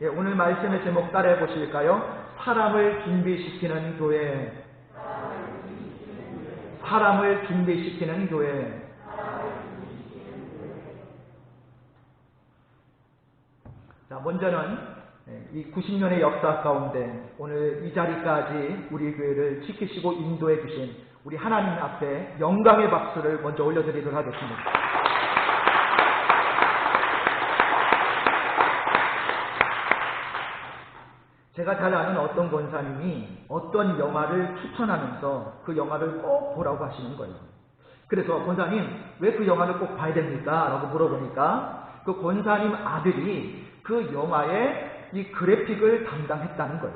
예, 오늘 말씀의 제목 따라해 보실까요? 사람을 준비시키는 교회. 사람을 준비시키는 교회. 자, 먼저는 이 90년의 역사 가운데 오늘 이 자리까지 우리 교회를 지키시고 인도해 주신 우리 하나님 앞에 영광의 박수를 먼저 올려드리도록 하겠습니다. 제가 잘 아는 어떤 권사님이 어떤 영화를 추천하면서 그 영화를 꼭 보라고 하시는 거예요. 그래서 권사님, 왜 그 영화를 꼭 봐야 됩니까? 라고 물어보니까 그 권사님 아들이 그 영화의 이 그래픽을 담당했다는 거예요.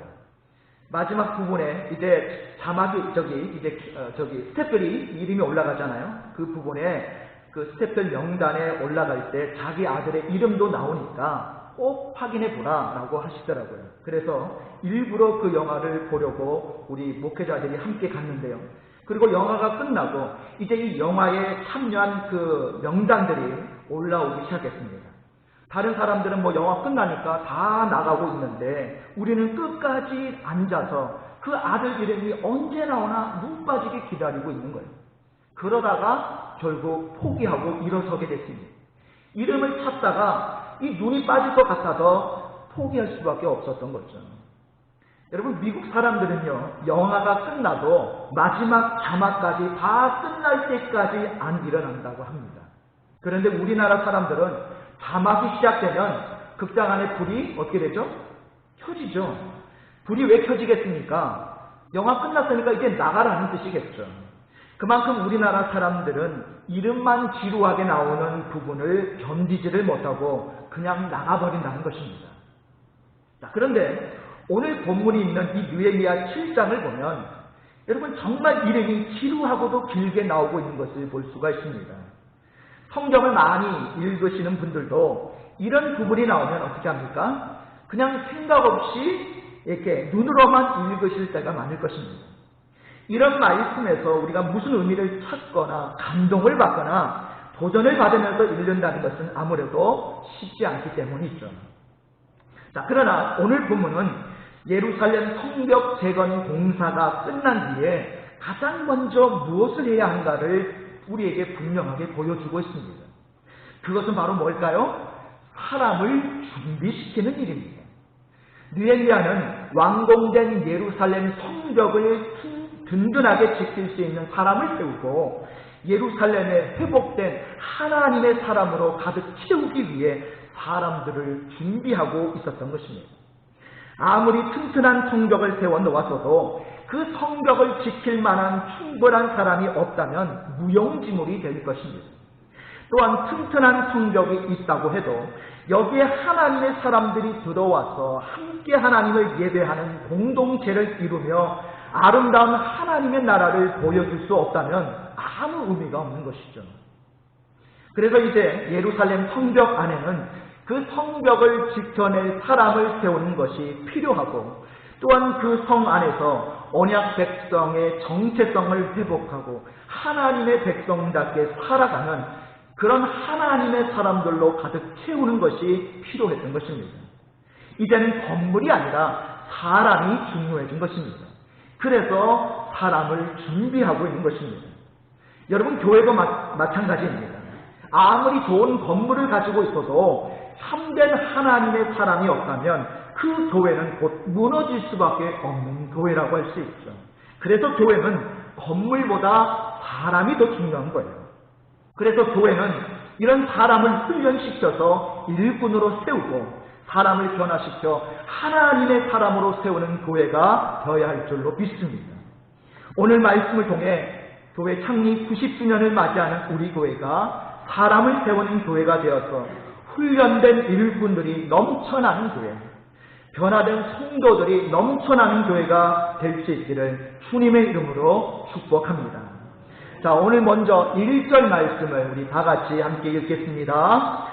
마지막 부분에 이제 자막이 스태프들이 이름이 올라가잖아요. 그 부분에 그 스태프들 명단에 올라갈 때 자기 아들의 이름도 나오니까 꼭 확인해 보라라고 하시더라고요. 그래서 일부러 그 영화를 보려고 우리 목회자들이 함께 갔는데요. 그리고 영화가 끝나고 이제 이 영화에 참여한 그 명단들이 올라오기 시작했습니다. 다른 사람들은 뭐 영화 끝나니까 다 나가고 있는데 우리는 끝까지 앉아서 그 아들 이름이 언제 나오나 눈 빠지게 기다리고 있는 거예요. 그러다가 결국 포기하고 일어서게 됐습니다. 이름을 찾다가 이 눈이 빠질 것 같아서 포기할 수밖에 없었던 거죠. 여러분, 미국 사람들은요, 영화가 끝나도 마지막 자막까지 다 끝날 때까지 안 일어난다고 합니다. 그런데 우리나라 사람들은 자막이 시작되면 극장 안에 불이 어떻게 되죠? 켜지죠. 불이 왜 켜지겠습니까? 영화 끝났으니까 이제 나가라는 뜻이겠죠. 그만큼 우리나라 사람들은 이름만 지루하게 나오는 부분을 견디지를 못하고 그냥 나가버린다는 것입니다. 자, 그런데 오늘 본문이 있는 이 느헤미야 7장을 보면 여러분 정말 이름이 지루하고도 길게 나오고 있는 것을 볼 수가 있습니다. 성경을 많이 읽으시는 분들도 이런 부분이 나오면 어떻게 합니까? 그냥 생각 없이 이렇게 눈으로만 읽으실 때가 많을 것입니다. 이런 말씀에서 우리가 무슨 의미를 찾거나 감동을 받거나 도전을 받으면서 읽는다는 것은 아무래도 쉽지 않기 때문이죠. 자, 그러나 오늘 본문은 예루살렘 성벽 재건 공사가 끝난 뒤에 가장 먼저 무엇을 해야 하는가를 우리에게 분명하게 보여주고 있습니다. 그것은 바로 뭘까요? 사람을 준비시키는 일입니다. 느헤미야는 완공된 예루살렘 성벽을 든든하게 지킬 수 있는 사람을 세우고 예루살렘에 회복된 하나님의 사람으로 가득 채우기 위해 사람들을 준비하고 있었던 것입니다. 아무리 튼튼한 성벽을 세워놓았어도 그 성벽을 지킬 만한 충분한 사람이 없다면 무용지물이 될 것입니다. 또한 튼튼한 성벽이 있다고 해도 여기에 하나님의 사람들이 들어와서 함께 하나님을 예배하는 공동체를 이루며 아름다운 하나님의 나라를 보여줄 수 없다면 아무 의미가 없는 것이죠. 그래서 이제 예루살렘 성벽 안에는 그 성벽을 지켜낼 사람을 세우는 것이 필요하고 또한 그 성 안에서 언약 백성의 정체성을 회복하고 하나님의 백성답게 살아가는 그런 하나님의 사람들로 가득 채우는 것이 필요했던 것입니다. 이제는 건물이 아니라 사람이 중요해진 것입니다. 그래서 사람을 준비하고 있는 것입니다. 여러분, 교회도 마찬가지입니다. 아무리 좋은 건물을 가지고 있어도 참된 하나님의 사람이 없다면 그 교회는 곧 무너질 수밖에 없는 교회라고 할 수 있죠. 그래서 교회는 건물보다 사람이 더 중요한 거예요. 그래서 교회는 이런 사람을 훈련시켜서 일꾼으로 세우고 사람을 변화시켜 하나님의 사람으로 세우는 교회가 되어야 할 줄로 믿습니다. 오늘 말씀을 통해 교회 창립 90주년을 맞이하는 우리 교회가 사람을 세우는 교회가 되어서 훈련된 일꾼들이 넘쳐나는 교회, 변화된 성도들이 넘쳐나는 교회가 될 수 있기를 주님의 이름으로 축복합니다. 자, 오늘 먼저 1절 말씀을 우리 다 같이 함께 읽겠습니다.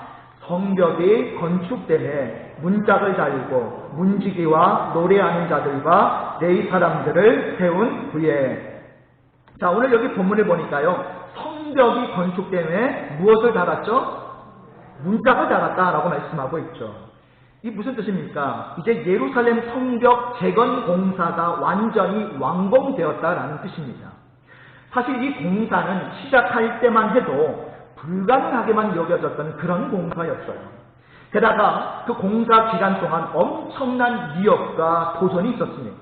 성벽이 건축됨에 문짝을 달고 문지기와 노래하는 자들과 레위 사람들을 세운 후에. 자, 오늘 여기 본문을 보니까요, 성벽이 건축됨에 무엇을 달았죠? 문짝을 달았다라고 말씀하고 있죠. 이 무슨 뜻입니까? 이제 예루살렘 성벽 재건 공사가 완전히 완공되었다라는 뜻입니다. 사실 이 공사는 시작할 때만 해도 불가능하게만 여겨졌던 그런 공사였어요. 게다가 그 공사 기간 동안 엄청난 위협과 도전이 있었습니다.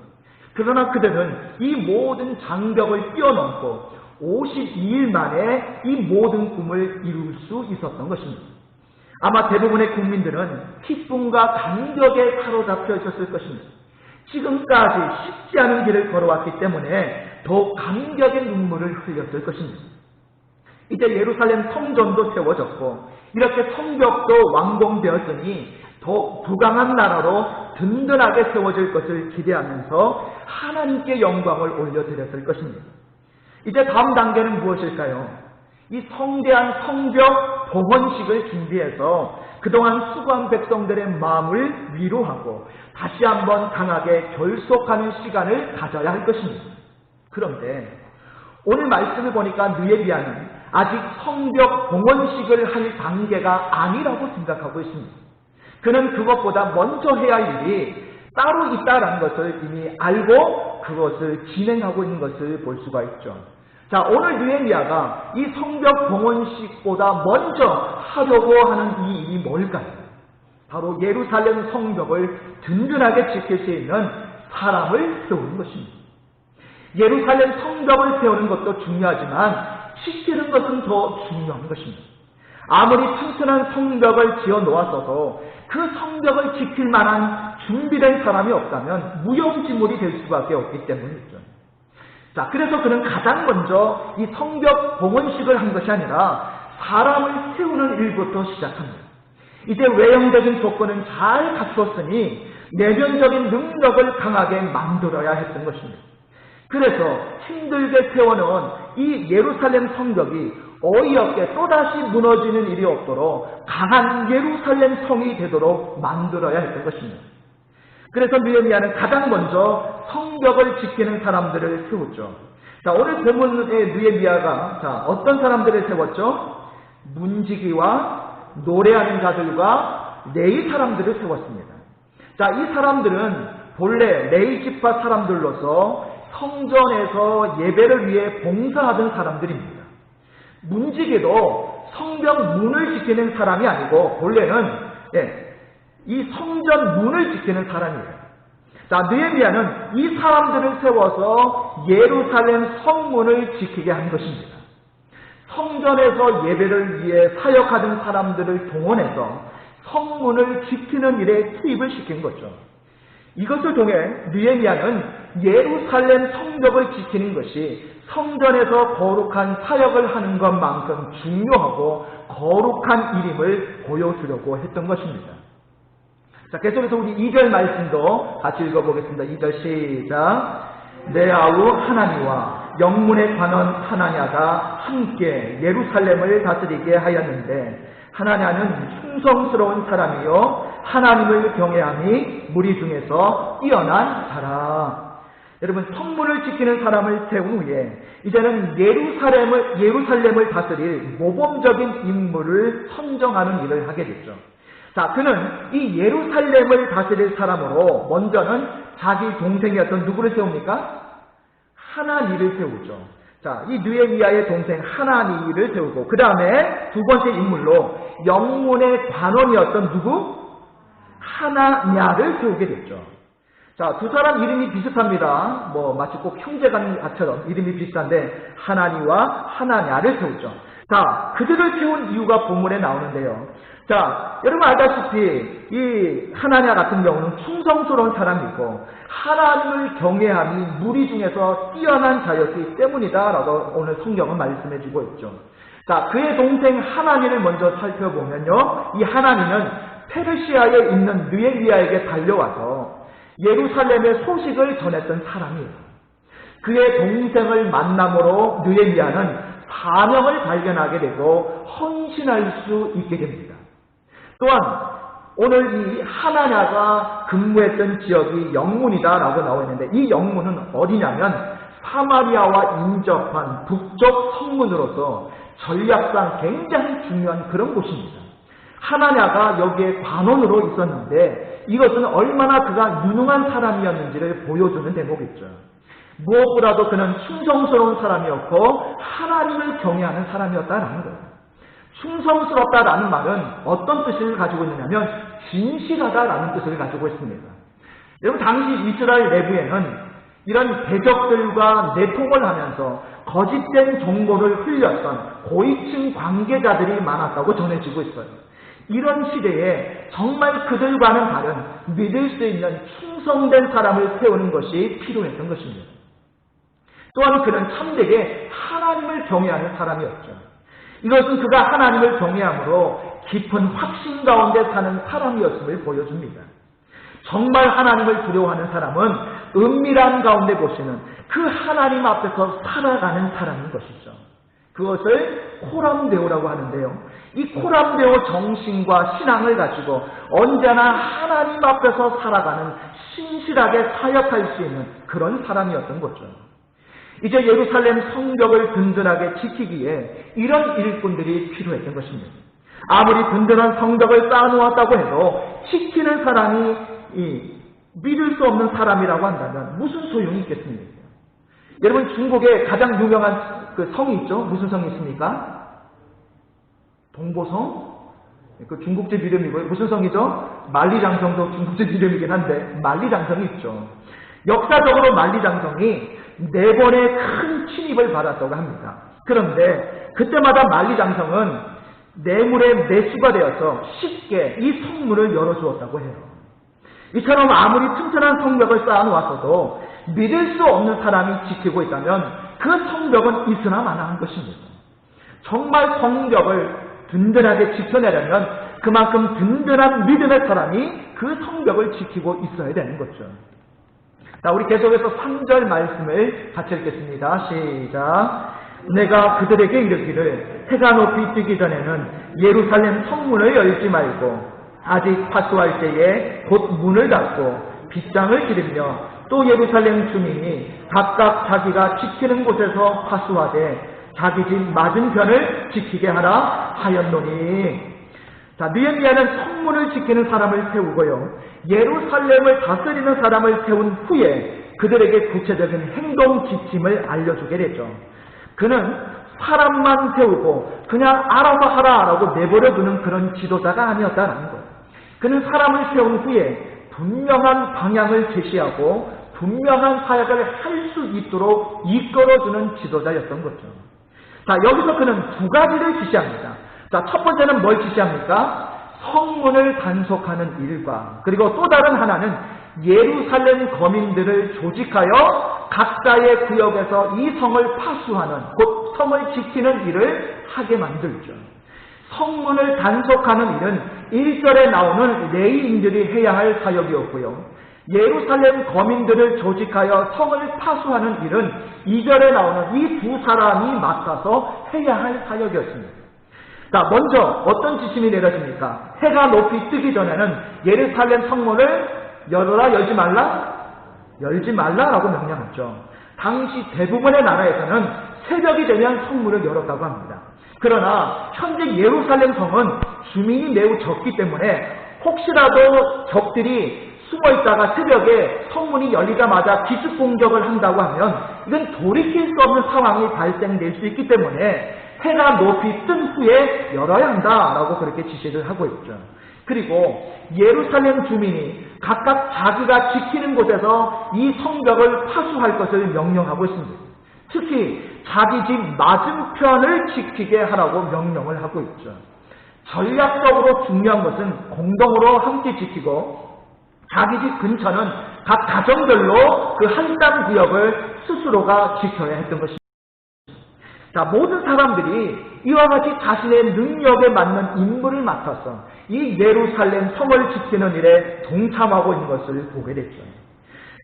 그러나 그들은 이 모든 장벽을 뛰어넘고 52일 만에 이 모든 꿈을 이룰 수 있었던 것입니다. 아마 대부분의 국민들은 기쁨과 감격에 사로잡혀 있었을 것입니다. 지금까지 쉽지 않은 길을 걸어왔기 때문에 더욱 감격의 눈물을 흘렸을 것입니다. 이제 예루살렘 성전도 세워졌고 이렇게 성벽도 완공되었으니 더욱 부강한 나라로 든든하게 세워질 것을 기대하면서 하나님께 영광을 올려드렸을 것입니다. 이제 다음 단계는 무엇일까요? 이 성대한 성벽 봉헌식을 준비해서 그동안 수고한 백성들의 마음을 위로하고 다시 한번 강하게 결속하는 시간을 가져야 할 것입니다. 그런데 오늘 말씀을 보니까 느헤미야는 아직 성벽 봉헌식을 할 단계가 아니라고 생각하고 있습니다. 그는 그것보다 먼저 해야 할 일이 따로 있다는 것을 이미 알고 그것을 진행하고 있는 것을 볼 수가 있죠. 자, 오늘 느헤미야가 이 성벽 봉헌식보다 먼저 하려고 하는 이 일이 뭘까요? 바로 예루살렘 성벽을 든든하게 지킬 수 있는 사람을 세우는 것입니다. 예루살렘 성벽을 세우는 것도 중요하지만 지키는 것은 더 중요한 것입니다. 아무리 튼튼한 성벽을 지어 놓았어도 그 성벽을 지킬 만한 준비된 사람이 없다면 무용지물이 될 수밖에 없기 때문이죠. 자, 그래서 그는 가장 먼저 이 성벽 봉헌식을 한 것이 아니라 사람을 세우는 일부터 시작합니다. 이제 외형적인 조건은 잘 갖추었으니 내면적인 능력을 강하게 만들어야 했던 것입니다. 그래서 힘들게 세워놓은 이 예루살렘 성벽이 어이없게 또다시 무너지는 일이 없도록 강한 예루살렘 성이 되도록 만들어야 했던 것입니다. 그래서 느헤미야는 가장 먼저 성벽을 지키는 사람들을 세웠죠. 자, 오늘 본문의 느헤미야가 어떤 사람들을 세웠죠? 문지기와 노래하는 자들과 레위 사람들을 세웠습니다. 자, 이 사람들은 본래 레위 지파 사람들로서 성전에서 예배를 위해 봉사하던 사람들입니다. 문지기도 성벽 문을 지키는 사람이 아니고 본래는 이 성전 문을 지키는 사람이에요. 자, 느헤미야는 이 사람들을 세워서 예루살렘 성문을 지키게 한 것입니다. 성전에서 예배를 위해 사역하던 사람들을 동원해서 성문을 지키는 일에 투입을 시킨 거죠. 이것을 통해 느헤미야는 예루살렘 성벽을 지키는 것이 성전에서 거룩한 사역을 하는 것만큼 중요하고 거룩한 일임을 보여주려고 했던 것입니다. 자, 계속해서 우리 2절 말씀도 같이 읽어보겠습니다. 2절 시작. 내 아우 하나니와 영문의 관원 하나냐가 함께 예루살렘을 다스리게 하였는데 하나냐는 충성스러운 사람이요 하나님을 경외함이 무리 중에서 뛰어난 사람. 여러분, 성문을 지키는 사람을 세운 후에 이제는 예루살렘을 다스릴 모범적인 인물을 선정하는 일을 하게 됐죠. 자, 그는 이 예루살렘을 다스릴 사람으로 먼저는 자기 동생이었던 누구를 세웁니까? 하나니를 세우죠. 자, 이 느헤미야의 동생 하나니를 세우고 그 다음에 두 번째 인물로 영문의 관원이었던 누구? 하나냐를 세우게 됐죠. 자, 두 사람 이름이 비슷합니다. 마치 꼭 형제간처럼 이름이 비슷한데 하나니와 하나냐를 세우죠. 자, 그들을 세운 이유가 본문에 나오는데요. 자, 여러분 알다시피 이 하나냐 같은 경우는 충성스러운 사람이고 하나님을 경외함이 무리 중에서 뛰어난 자였기 때문이다라고 오늘 성경은 말씀해주고 있죠. 자, 그의 동생 하나니를 먼저 살펴보면요, 이 하나니는 페르시아에 있는 느헤미야에게 달려와서 예루살렘의 소식을 전했던 사람이에요. 그의 동생을 만남으로 느헤미야는 사명을 발견하게 되고 헌신할 수 있게 됩니다. 또한 오늘 이 하나냐가 근무했던 지역이 영문이다라고 나와 있는데 이 영문은 어디냐면 사마리아와 인접한 북쪽 성문으로서 전략상 굉장히 중요한 그런 곳입니다. 하나냐가 여기에 관원으로 있었는데 이것은 얼마나 그가 유능한 사람이었는지를 보여주는 대목이죠. 무엇보다도 그는 충성스러운 사람이었고 하나님을 경외하는 사람이었다라는 거예요. 충성스럽다라는 말은 어떤 뜻을 가지고 있느냐면 진실하다라는 뜻을 가지고 있습니다. 여러분, 당시 이스라엘 내부에는 이런 대적들과 내통을 하면서 거짓된 정보를 흘렸던 고위층 관계자들이 많았다고 전해지고 있어요. 이런 시대에 정말 그들과는 다른 믿을 수 있는 충성된 사람을 세우는 것이 필요했던 것입니다. 또한 그는 참되게 하나님을 경외하는 사람이었죠. 이것은 그가 하나님을 경외함으로 깊은 확신 가운데 사는 사람이었음을 보여줍니다. 정말 하나님을 두려워하는 사람은 은밀한 가운데 보시는 그 하나님 앞에서 살아가는 사람인 것이죠. 그것을 코람데오라고 하는데요. 이 코람데오 정신과 신앙을 가지고 언제나 하나님 앞에서 살아가는 신실하게 사역할 수 있는 그런 사람이었던 거죠. 이제 예루살렘 성벽을 든든하게 지키기에 이런 일꾼들이 필요했던 것입니다. 아무리 든든한 성벽을 쌓아놓았다고 해도 지키는 사람이 믿을 수 없는 사람이라고 한다면 무슨 소용이 있겠습니까? 여러분, 중국에 가장 유명한 그 성이 있죠? 무슨 성이 있습니까? 동보성? 그 중국집 이름이고요. 무슨 성이죠? 만리장성도 중국집 이름이긴 한데 만리장성이 있죠. 역사적으로 만리장성이 4번의 큰 침입을 받았다고 합니다. 그런데 그때마다 만리장성은 뇌물에 매수가 되어서 쉽게 이 성문을 열어주었다고 해요. 이처럼 아무리 튼튼한 성벽을 쌓아놓았어도 믿을 수 없는 사람이 지키고 있다면 그 성벽은 있으나 마나한 것입니다. 정말 성벽을 든든하게 지켜내려면 그만큼 든든한 믿음의 사람이 그 성벽을 지키고 있어야 되는 거죠. 자, 우리 계속해서 3절 말씀을 같이 읽겠습니다. 시작. 내가 그들에게 이르기를 해가 높이 뜨기 전에는 예루살렘 성문을 열지 말고 아직 파수할 때에 곧 문을 닫고 빗장을 기르며 또 예루살렘 주민이 각각 자기가 지키는 곳에서 파수하되 자기 집 맞은편을 지키게 하라 하였노니. 자, 느헤미야는 성문을 지키는 사람을 세우고요, 예루살렘을 다스리는 사람을 세운 후에 그들에게 구체적인 행동 지침을 알려주게 되죠. 그는 사람만 세우고 그냥 알아서 하라라고 내버려두는 그런 지도자가 아니었다는 거예요. 그는 사람을 세운 후에 분명한 방향을 제시하고 분명한 사역을 할 수 있도록 이끌어주는 지도자였던 거죠. 자, 여기서 그는 2가지를 지시합니다. 자, 첫 번째는 뭘 지시합니까? 성문을 단속하는 일과, 그리고 또 다른 하나는 예루살렘 거민들을 조직하여 각자의 구역에서 이 성을 파수하는, 곧 성을 지키는 일을 하게 만들죠. 성문을 단속하는 일은 1절에 나오는 레위인들이 해야 할 사역이었고요, 예루살렘 거민들을 조직하여 성을 파수하는 일은 2절에 나오는 이 2 사람이 맡아서 해야 할 사역이었습니다. 자, 먼저 어떤 지침이 내려집니까? 해가 높이 뜨기 전에는 예루살렘 성문을 열어라, 열지 말라? 열지 말라라고 명령했죠. 당시 대부분의 나라에서는 새벽이 되면 성문을 열었다고 합니다. 그러나 현재 예루살렘 성은 주민이 매우 적기 때문에 혹시라도 적들이 숨어있다가 새벽에 성문이 열리자마자 기습 공격을 한다고 하면 이건 돌이킬 수 없는 상황이 발생될 수 있기 때문에 해가 높이 뜬 후에 열어야 한다라고 그렇게 지시를 하고 있죠. 그리고 예루살렘 주민이 각각 자기가 지키는 곳에서 이 성벽을 파수할 것을 명령하고 있습니다. 특히 자기 집 맞은편을 지키게 하라고 명령을 하고 있죠. 전략적으로 중요한 것은 공동으로 함께 지키고 자기 집 근처는 각 가정별로 그 한 땅 구역을 스스로가 지켜야 했던 것입니다. 자, 모든 사람들이 이와 같이 자신의 능력에 맞는 임무를 맡아서 이 예루살렘 성을 지키는 일에 동참하고 있는 것을 보게 됐죠.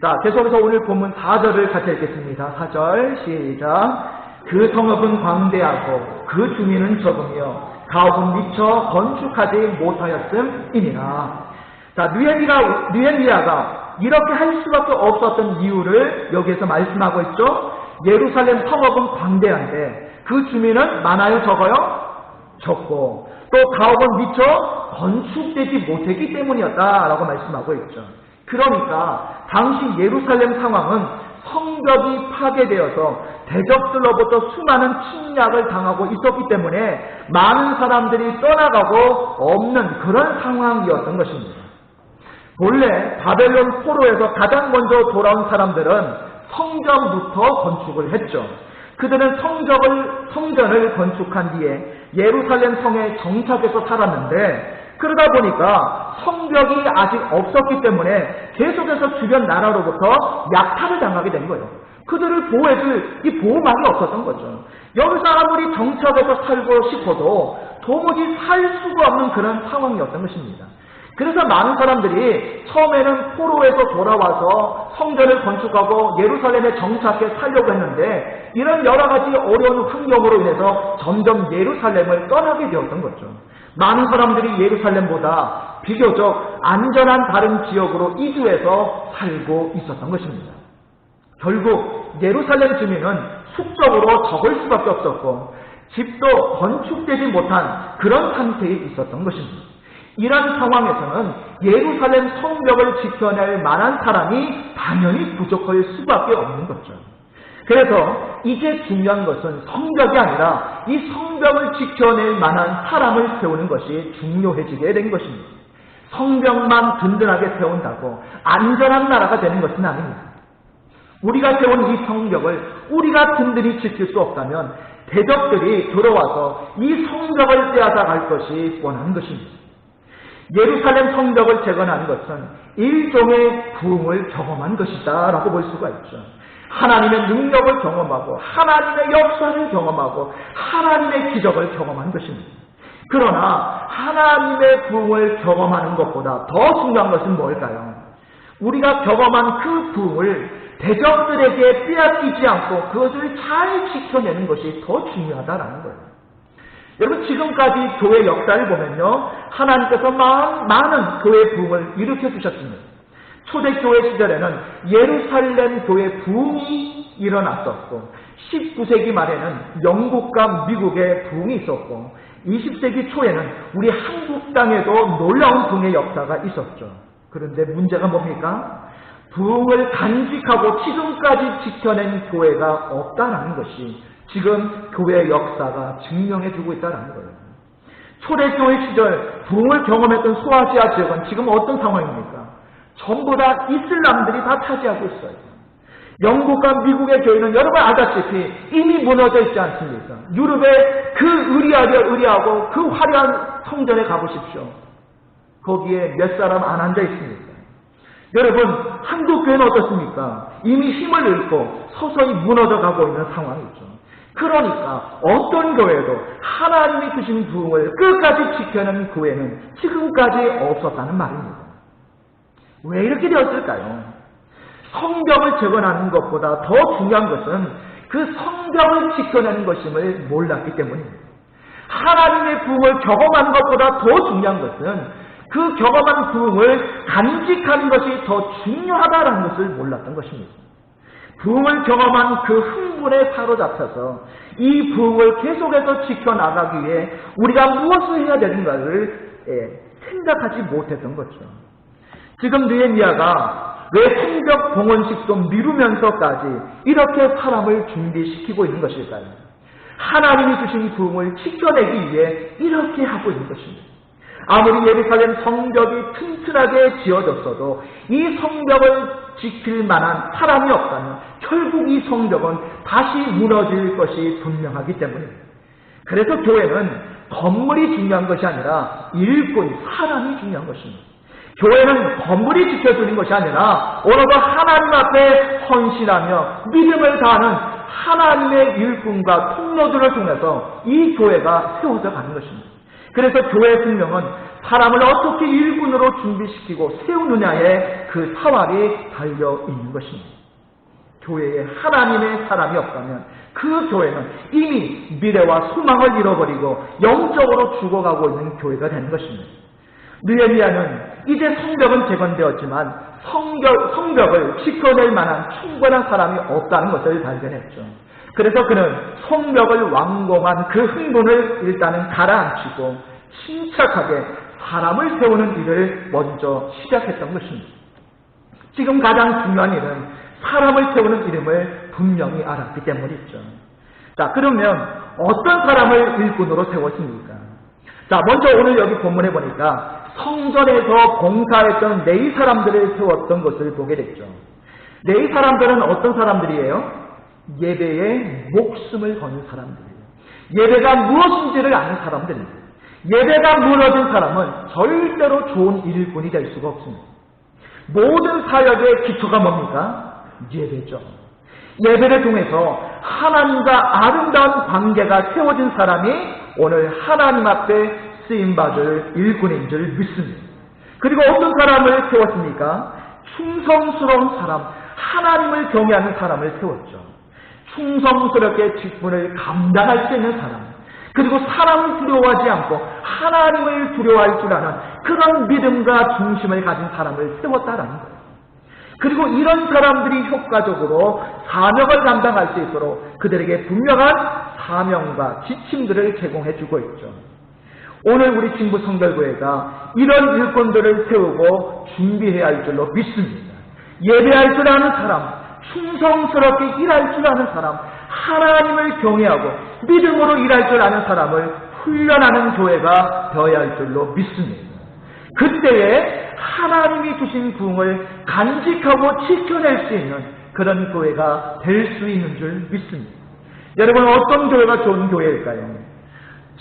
자, 계속해서 오늘 본문 4절을 같이 읽겠습니다. 4절 시작. 그 성읍은 광대하고 그 주민은 적으며 가옥은 미처 건축하지 못하였음이니라. 자, 느헤미야가 이렇게 할 수밖에 없었던 이유를 여기에서 말씀하고 있죠. 예루살렘 성읍은 광대한데 그 주민은 많아요, 적어요? 적고, 또 가옥은 미처 건축되지 못했기 때문이었다라고 말씀하고 있죠. 그러니까 당시 예루살렘 상황은 성벽이 파괴되어서 대적들로부터 수많은 침략을 당하고 있었기 때문에 많은 사람들이 떠나가고 없는 그런 상황이었던 것입니다. 본래 바벨론 포로에서 가장 먼저 돌아온 사람들은 성전부터 건축을 했죠. 그들은 성전을 건축한 뒤에 예루살렘 성에 정착해서 살았는데, 그러다 보니까 성벽이 아직 없었기 때문에 계속해서 주변 나라로부터 약탈을 당하게 된 거예요. 그들을 보호해줄 이 보호막이 없었던 거죠. 여기서 아무리 정착해서 살고 싶어도 도무지 살 수가 없는 그런 상황이었던 것입니다. 그래서 많은 사람들이 처음에는 포로에서 돌아와서 성전을 건축하고 예루살렘에 정착해 살려고 했는데, 이런 여러 가지 어려운 환경으로 인해서 점점 예루살렘을 떠나게 되었던 거죠. 많은 사람들이 예루살렘보다 비교적 안전한 다른 지역으로 이주해서 살고 있었던 것입니다. 결국 예루살렘 주민은 숙적으로 적을 수밖에 없었고 집도 건축되지 못한 그런 상태에 있었던 것입니다. 이런 상황에서는 예루살렘 성벽을 지켜낼 만한 사람이 당연히 부족할 수밖에 없는 거죠. 그래서 이제 중요한 것은 성벽이 아니라 이 성벽을 지켜낼 만한 사람을 세우는 것이 중요해지게 된 것입니다. 성벽만 든든하게 세운다고 안전한 나라가 되는 것은 아닙니다. 우리가 세운 이 성벽을 우리가 든든히 지킬 수 없다면 대적들이 들어와서 이 성벽을 빼앗아 갈 것이 뻔한 것입니다. 예루살렘 성벽을 재건한 것은 일종의 부흥을 경험한 것이다 라고 볼 수가 있죠. 하나님의 능력을 경험하고 하나님의 역사를 경험하고 하나님의 기적을 경험한 것입니다. 그러나 하나님의 부흥을 경험하는 것보다 더 중요한 것은 뭘까요? 우리가 경험한 그 부흥을 대적들에게 빼앗기지 않고 그것을 잘 지켜내는 것이 더 중요하다라는 거예요. 여러분, 지금까지 교회 역사를 보면요, 하나님께서 많은 교회 부흥을 일으켜 주셨습니다. 초대교회 시절에는 예루살렘 교회 부흥이 일어났었고, 19세기 말에는 영국과 미국의 부흥이 있었고, 20세기 초에는 우리 한국 땅에도 놀라운 부흥의 역사가 있었죠. 그런데 문제가 뭡니까? 부흥을 간직하고 지금까지 지켜낸 교회가 없다라는 것이 지금 교회의 역사가 증명해주고 있다는 거예요. 초대교회 시절 부흥을 경험했던 소아시아 지역은 지금 어떤 상황입니까? 전부 다 이슬람들이 다 차지하고 있어요. 영국과 미국의 교회는 여러분 알다시피 이미 무너져 있지 않습니까? 유럽의 그 의리하고 그 화려한 성전에 가보십시오. 거기에 몇 사람 안 앉아 있습니까? 여러분, 한국 교회는 어떻습니까? 이미 힘을 잃고 서서히 무너져 가고 있는 상황이죠. 그러니까 어떤 교회도 하나님이 주신 부흥을 끝까지 지켜낸 교회는 지금까지 없었다는 말입니다. 왜 이렇게 되었을까요? 성벽을 재건하는 것보다 더 중요한 것은 그 성벽을 지켜내는 것임을 몰랐기 때문입니다. 하나님의 부흥을 경험하는 것보다 더 중요한 것은 그 경험한 부흥을 간직하는 것이 더 중요하다는 것을 몰랐던 것입니다. 부흥을 경험한 그 흥분에 사로잡혀서 이 부흥을 계속해서 지켜나가기 위해 우리가 무엇을 해야 되는가를 생각하지 못했던 거죠. 지금 느헤미야가 왜 성벽 봉헌식도 미루면서까지 이렇게 사람을 준비시키고 있는 것일까요? 하나님이 주신 부흥을 지켜내기 위해 이렇게 하고 있는 것입니다. 아무리 예루살렘 성벽이 튼튼하게 지어졌어도 이 성벽을 지킬 만한 사람이 없다면 결국 이 성벽은 다시 무너질 것이 분명하기 때문입니다. 그래서 교회는 건물이 중요한 것이 아니라 일꾼, 사람이 중요한 것입니다. 교회는 건물이 지켜주는 것이 아니라 오늘도 하나님 앞에 헌신하며 믿음을 다하는 하나님의 일꾼과 통로들을 통해서 이 교회가 세워져 가는 것입니다. 그래서 교회의 생명은 사람을 어떻게 일꾼으로 준비시키고 세우느냐에 그 사활이 달려있는 것입니다. 교회에 하나님의 사람이 없다면 그 교회는 이미 미래와 소망을 잃어버리고 영적으로 죽어가고 있는 교회가 되는 것입니다. 느헤미야는 이제 성벽은 재건되었지만 성벽을 지켜낼 만한 충분한 사람이 없다는 것을 발견했죠. 그래서 그는 성벽을 완공한 그 흥분을 일단은 가라앉히고 침착하게 사람을 세우는 일을 먼저 시작했던 것입니다. 지금 가장 중요한 일은 사람을 세우는 이름을 분명히 알았기 때문이죠. 자, 그러면 어떤 사람을 일꾼으로 세웠습니까? 자, 먼저 오늘 여기 본문에 보니까 성전에서 봉사했던 네 사람들을 세웠던 것을 보게 됐죠. 네 사람들은 어떤 사람들이에요? 예배에 목숨을 거는 사람들이에요. 예배가 무엇인지를 아는 사람들입니다. 예배가 무너진 사람은 절대로 좋은 일꾼이 될 수가 없습니다. 모든 사역의 기초가 뭡니까? 예배죠. 예배를 통해서 하나님과 아름다운 관계가 세워진 사람이 오늘 하나님 앞에 쓰임받을 일꾼인 줄 믿습니다. 그리고 어떤 사람을 세웠습니까? 충성스러운 사람, 하나님을 경외하는 사람을 세웠죠. 충성스럽게 직분을 감당할 수 있는 사람, 그리고 사람을 두려워하지 않고 하나님을 두려워할 줄 아는 그런 믿음과 중심을 가진 사람을 세웠다라는 거예요. 그리고 이런 사람들이 효과적으로 사명을 감당할 수 있도록 그들에게 분명한 사명과 지침들을 제공해 주고 있죠. 오늘 우리 진부 성결교회가 이런 일꾼들을 세우고 준비해야 할 줄로 믿습니다. 예배할 줄 아는 사람, 충성스럽게 일할 줄 아는 사람, 하나님을 경외하고 믿음으로 일할 줄 아는 사람을 훈련하는 교회가 되어야 할 줄로 믿습니다. 그때에 하나님이 주신 부흥을 간직하고 지켜낼 수 있는 그런 교회가 될 수 있는 줄 믿습니다. 여러분, 어떤 교회가 좋은 교회일까요?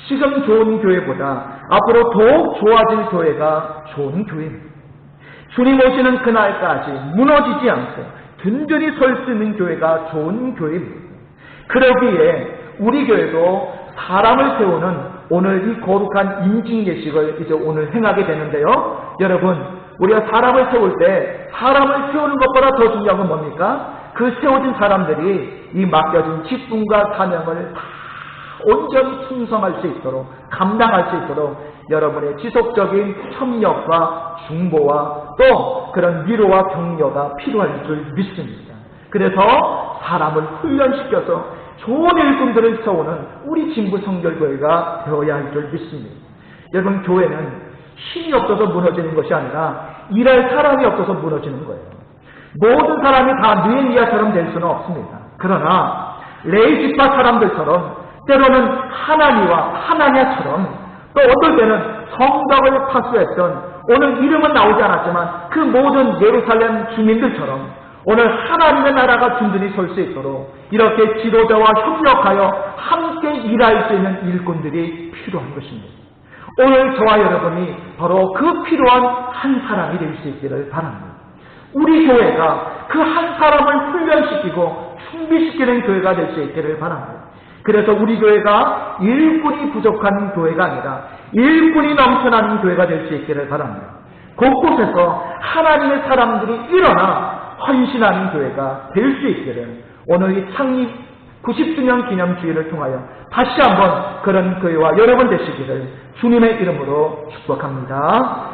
지금 좋은 교회보다 앞으로 더욱 좋아질 교회가 좋은 교회입니다. 주님 오시는 그날까지 무너지지 않고 든든히 설 수 있는 교회가 좋은 교회입니다. 그러기에 우리 교회도 사람을 세우는 오늘 이 거룩한 임직 예식을 이제 오늘 행하게 되는데요. 여러분, 우리가 사람을 세울 때 사람을 세우는 것보다 더 중요한 건 뭡니까? 그 세워진 사람들이 이 맡겨진 직분과 사명을 다 온전히 충성할 수 있도록, 감당할 수 있도록 여러분의 지속적인 협력과 중보와 또 그런 위로와 격려가 필요할 줄 믿습니다. 그래서 사람을 훈련시켜서 좋은 일꾼들을 세우는 우리 진부 성결교회가 되어야 할 줄 믿습니다. 여러분, 교회는 힘이 없어서 무너지는 것이 아니라 일할 사람이 없어서 무너지는 거예요. 모든 사람이 다 느헤미야처럼 될 수는 없습니다. 그러나 레위 지파 사람들처럼 때로는 하나냐처럼 또 어떨 때는 성벽을 파수했던 오늘 이름은 나오지 않았지만 그 모든 예루살렘 주민들처럼 오늘 하나님의 나라가 든든히 설 수 있도록 이렇게 지도자와 협력하여 함께 일할 수 있는 일꾼들이 필요한 것입니다. 오늘 저와 여러분이 바로 그 필요한 한 사람이 될 수 있기를 바랍니다. 우리 교회가 그 한 사람을 훈련시키고 준비시키는 교회가 될 수 있기를 바랍니다. 그래서 우리 교회가 일꾼이 부족한 교회가 아니라 일꾼이 넘쳐나는 교회가 될 수 있기를 바랍니다. 곳곳에서 하나님의 사람들이 일어나 헌신하는 교회가 될 수 있기를 오늘 이 창립 90주년 기념주일을 통하여 다시 한번 그런 교회와 여러분 되시기를 주님의 이름으로 축복합니다.